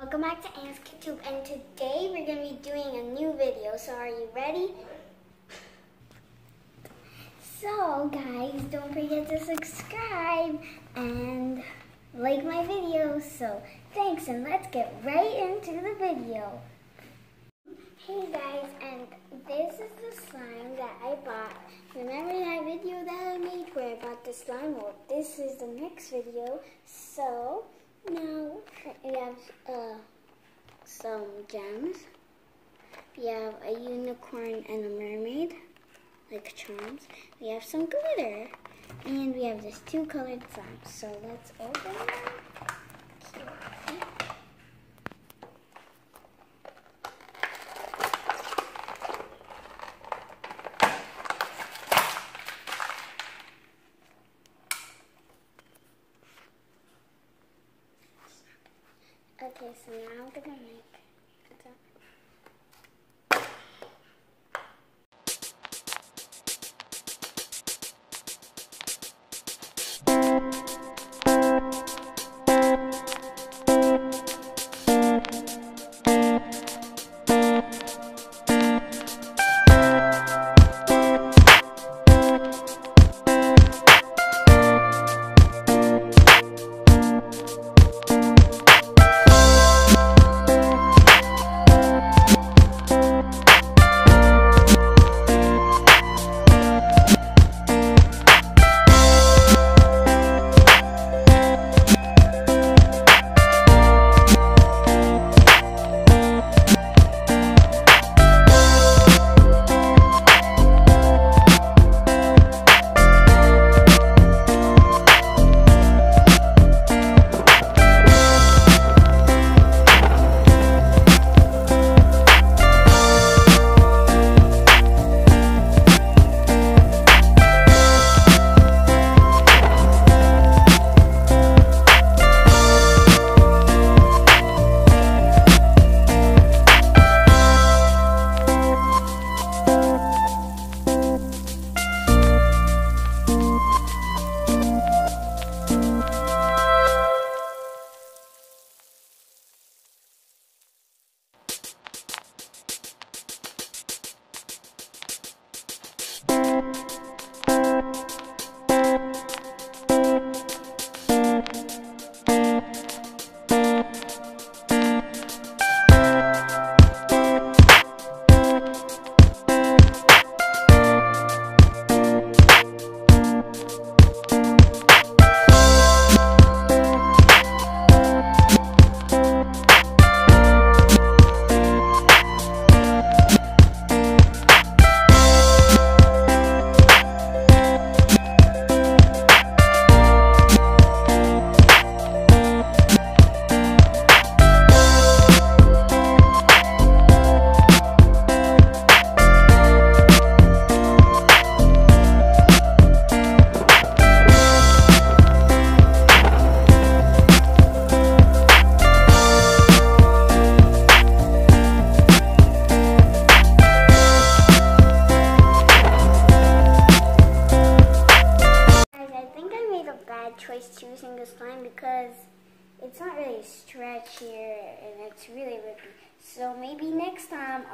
Welcome back to Anna's KidTube, and today we're going to be doing a new video, so are you ready? So guys, don't forget to subscribe and like my videos, so thanks, and let's get right into the video. Hey guys, and this is the slime that I bought. Remember that video that I made where I bought the slime? Well, this is the next video, so now we have some gems. We have a unicorn and a mermaid, like charms. We have some glitter, and we have this two colored slimes. So let's open them. Okay, so now I'm gonna make choice choosing the slime because it's not really stretch here and it's really rippy. So maybe next time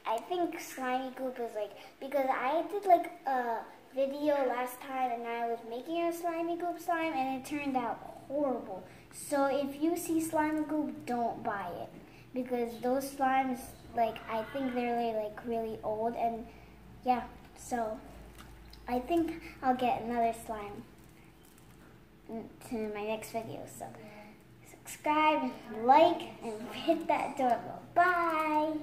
I think Slimy Goop is because I did a video last time and I was making a Slimy Goop slime and it turned out horrible. So if you see Slimy Goop, don't buy it because those slimes I think they're really old, and yeah, so I think I'll get another slime to my next video. So subscribe, like, and hit that doorbell. Bye!